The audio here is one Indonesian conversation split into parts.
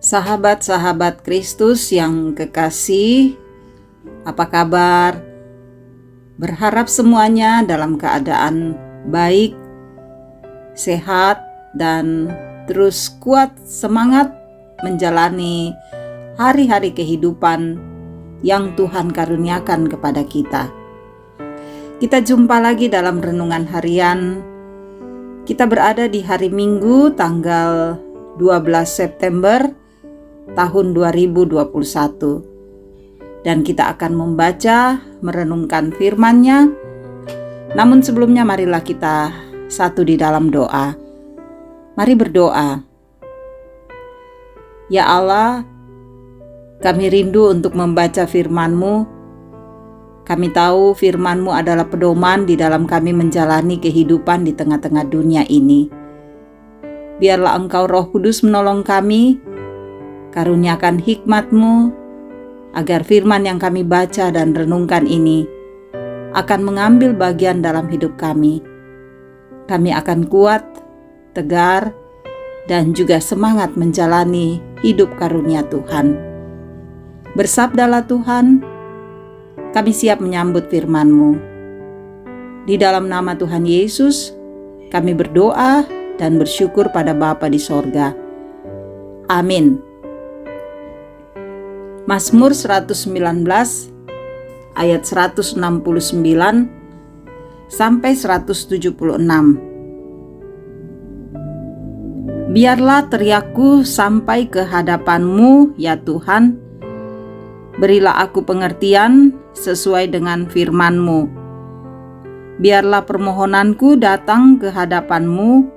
Sahabat-sahabat Kristus yang kekasih, apa kabar? Berharap semuanya dalam keadaan baik, sehat, dan terus kuat semangat menjalani hari-hari kehidupan yang Tuhan karuniakan kepada kita. Kita jumpa lagi dalam renungan harian. Kita berada di hari Minggu tanggal 12 September tahun 2021. Dan kita akan membaca, merenungkan firman-Nya. Namun sebelumnya marilah kita satu di dalam doa. Mari berdoa. Ya Allah, kami rindu untuk membaca firman-Mu. Kami tahu firman-Mu adalah pedoman di dalam kami menjalani kehidupan di tengah-tengah dunia ini. Biarlah Engkau Roh Kudus menolong kami, karuniakan hikmat-Mu, agar firman yang kami baca dan renungkan ini akan mengambil bagian dalam hidup kami. Kami akan kuat, tegar, dan juga semangat menjalani hidup karunia Tuhan. Bersabdalah Tuhan, kami siap menyambut firman-Mu. Di dalam nama Tuhan Yesus, kami berdoa dan bersyukur pada Bapa di sorga. Amin. Mazmur 119 ayat 169 sampai 176. Biarlah teriakku sampai ke hadapan-Mu, ya Tuhan. Berilah aku pengertian sesuai dengan firman-Mu. Biarlah permohonanku datang ke hadapan-Mu.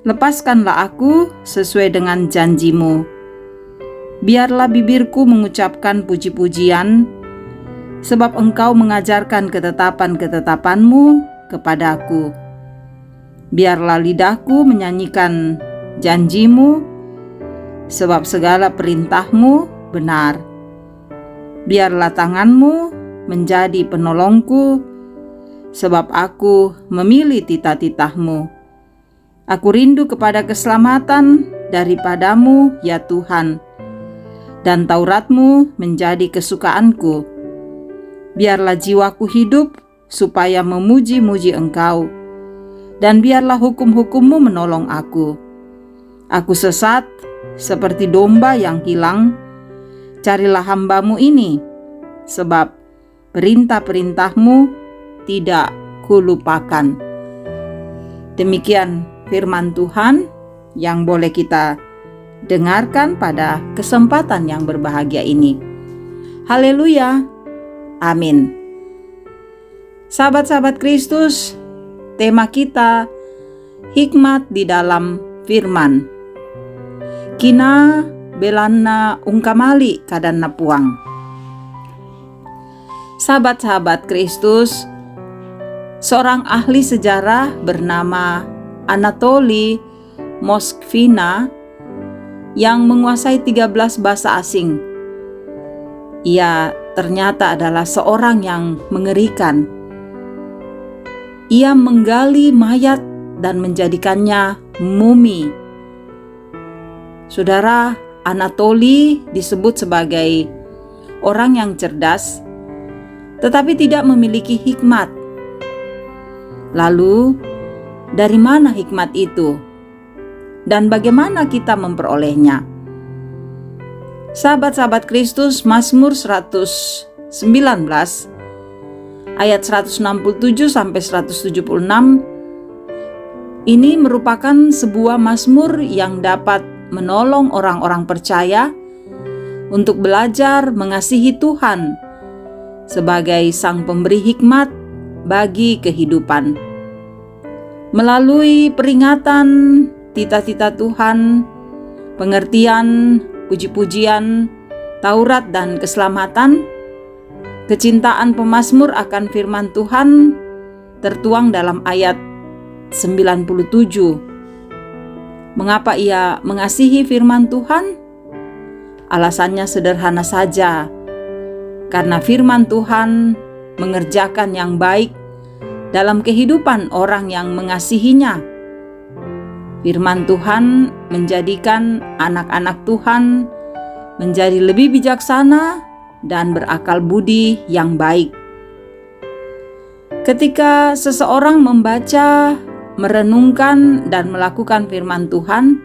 Lepaskanlah aku sesuai dengan janji-Mu. Biarlah bibirku mengucapkan puji-pujian, sebab Engkau mengajarkan ketetapan-ketetapan-Mu kepadaku. Biarlah lidahku menyanyikan janji-Mu, sebab segala perintah-Mu benar. Biarlah tangan-Mu menjadi penolongku, sebab aku memilih titah-titah-Mu. Aku rindu kepada keselamatan daripada-Mu, ya Tuhan, dan Taurat-Mu menjadi kesukaanku. Biarlah jiwaku hidup supaya memuji-muji Engkau, dan biarlah hukum-hukum-Mu menolong aku. Aku sesat seperti domba yang hilang. Carilah hamba-Mu ini, sebab perintah-perintah-Mu tidak kulupakan. Demikian firman Tuhan yang boleh kita dengarkan pada kesempatan yang berbahagia ini. Haleluya. Amin. Sahabat-sahabat Kristus, tema kita hikmat di dalam firman. Kina belanna ungkamali kadanna puang. Sahabat-sahabat Kristus, seorang ahli sejarah bernama Anatoly Moskvina yang menguasai 13 bahasa asing. Ia ternyata adalah seorang yang mengerikan. Ia menggali mayat dan menjadikannya mumi. Saudara, Anatoly disebut sebagai orang yang cerdas, tetapi tidak memiliki hikmat. Lalu, dari mana hikmat itu? Dan bagaimana kita memperolehnya? Sahabat-sahabat Kristus, Mazmur 119 ayat 167 sampai 176 ini merupakan sebuah mazmur yang dapat menolong orang-orang percaya untuk belajar mengasihi Tuhan sebagai Sang Pemberi hikmat bagi kehidupan. Melalui peringatan titah-titah Tuhan, pengertian, puji-pujian, Taurat dan keselamatan, kecintaan pemazmur akan firman Tuhan tertuang dalam ayat 97. Mengapa ia mengasihi firman Tuhan? Alasannya sederhana saja, karena firman Tuhan mengerjakan yang baik dalam kehidupan orang yang mengasihinya. Firman Tuhan menjadikan anak-anak Tuhan menjadi lebih bijaksana dan berakal budi yang baik. Ketika seseorang membaca, merenungkan, dan melakukan firman Tuhan,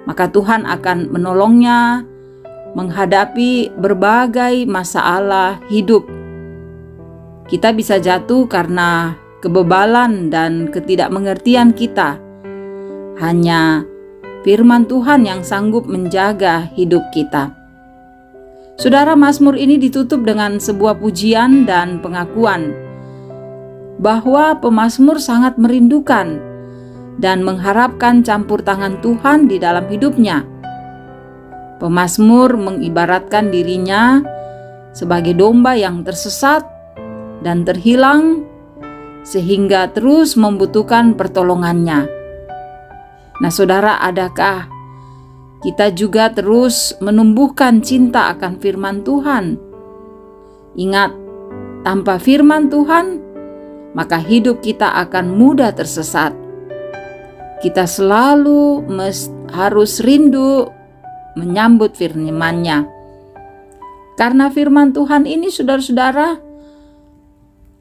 maka Tuhan akan menolongnya menghadapi berbagai masalah hidup. Kita bisa jatuh karena kebebalan dan ketidakmengertian kita. Hanya firman Tuhan yang sanggup menjaga hidup kita. Saudara, Mazmur ini ditutup dengan sebuah pujian dan pengakuan bahwa pemazmur sangat merindukan dan mengharapkan campur tangan Tuhan di dalam hidupnya. Pemazmur mengibaratkan dirinya sebagai domba yang tersesat dan terhilang, sehingga terus membutuhkan pertolongannya. Nah, saudara, adakah kita juga terus menumbuhkan cinta akan firman Tuhan? Ingat, tanpa firman Tuhan, maka hidup kita akan mudah tersesat. Kita selalu harus rindu menyambut firman-Nya. Karena firman Tuhan ini, saudara-saudara,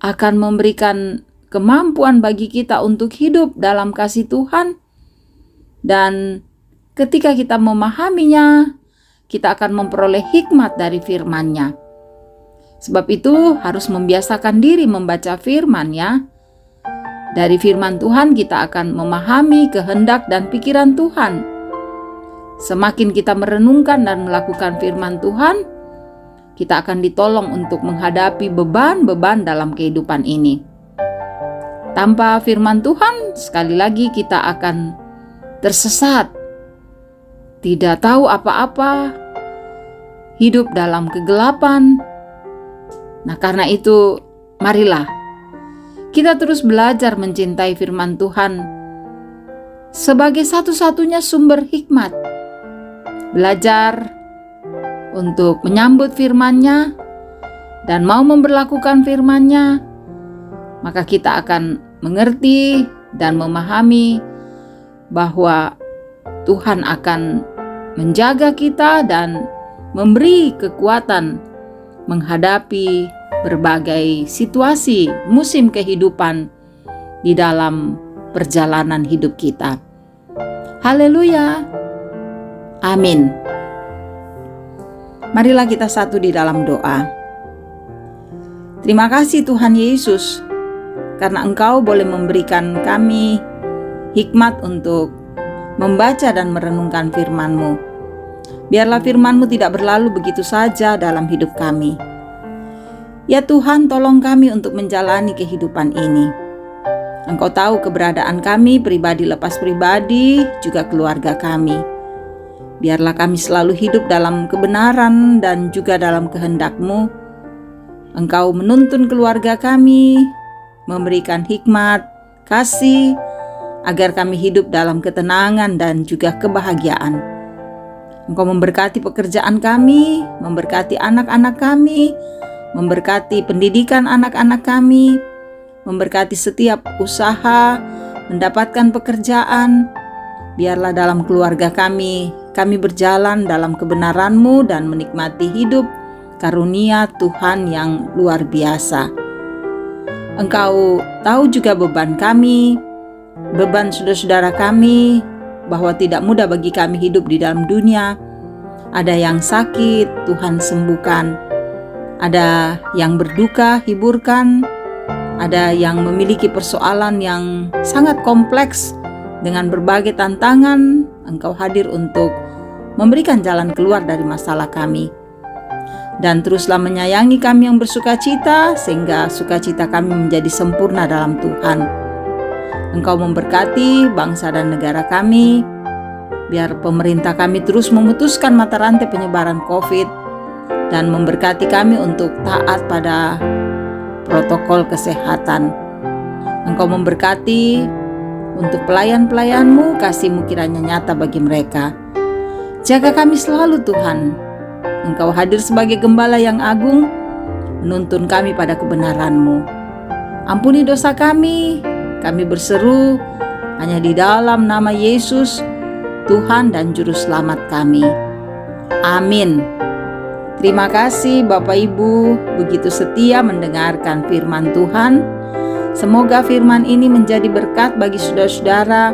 akan memberikan kemampuan bagi kita untuk hidup dalam kasih Tuhan. Dan ketika kita memahaminya, kita akan memperoleh hikmat dari firman-Nya. Sebab itu harus membiasakan diri membaca firman-Nya. Dari firman Tuhan kita akan memahami kehendak dan pikiran Tuhan. Semakin kita merenungkan dan melakukan firman Tuhan, kita akan ditolong untuk menghadapi beban-beban dalam kehidupan ini. Tanpa firman Tuhan, sekali lagi kita akan tersesat, tidak tahu apa-apa, hidup dalam kegelapan. Nah, karena itu, marilah kita terus belajar mencintai firman Tuhan sebagai satu-satunya sumber hikmat. Belajar untuk menyambut firman-Nya dan mau memberlakukan firman-Nya, maka kita akan mengerti dan memahami bahwa Tuhan akan menjaga kita dan memberi kekuatan menghadapi berbagai situasi musim kehidupan di dalam perjalanan hidup kita. Haleluya. Amin. Marilah kita satu di dalam doa. Terima kasih Tuhan Yesus, karena Engkau boleh memberikan kami hikmat untuk membaca dan merenungkan firman-Mu. Biarlah firman-Mu tidak berlalu begitu saja dalam hidup kami. Ya Tuhan, tolong kami untuk menjalani kehidupan ini. Engkau tahu keberadaan kami, pribadi lepas pribadi, juga keluarga kami. Biarlah kami selalu hidup dalam kebenaran dan juga dalam kehendak-Mu. Engkau menuntun keluarga kami, memberikan hikmat, kasih, agar kami hidup dalam ketenangan dan juga kebahagiaan. Engkau memberkati pekerjaan kami, memberkati anak-anak kami, memberkati pendidikan anak-anak kami, memberkati setiap usaha, mendapatkan pekerjaan. Biarlah dalam keluarga kami berjalan dalam kebenaran-Mu dan menikmati hidup karunia Tuhan yang luar biasa. Engkau tahu juga beban kami, beban saudara-saudara kami, bahwa tidak mudah bagi kami hidup di dalam dunia. Ada yang sakit, Tuhan sembuhkan. Ada yang berduka, hiburkan. Ada yang memiliki persoalan yang sangat kompleks dengan berbagai tantangan. Engkau hadir untuk memberikan jalan keluar dari masalah kami. Dan teruslah menyayangi kami yang bersukacita, sehingga sukacita kami menjadi sempurna dalam Tuhan. Engkau memberkati bangsa dan negara kami, biar pemerintah kami terus memutuskan mata rantai penyebaran COVID dan memberkati kami untuk taat pada protokol kesehatan. Engkau memberkati untuk pelayan-pelayan-Mu, kasih-Mu kiranya nyata bagi mereka. Jaga kami selalu Tuhan. Engkau hadir sebagai gembala yang agung, menuntun kami pada kebenaran-Mu. Ampuni dosa kami berseru Hanya di dalam nama Yesus, Tuhan dan Juru Selamat kami. Amin. Terima kasih Bapak Ibu, begitu setia mendengarkan firman Tuhan. Semoga firman ini menjadi berkat bagi saudara-saudara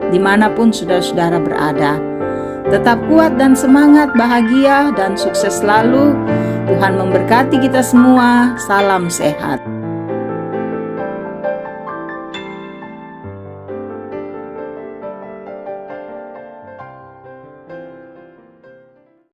dimanapun saudara-saudara berada. Tetap kuat dan semangat, bahagia dan sukses selalu. Tuhan memberkati kita semua. Salam sehat.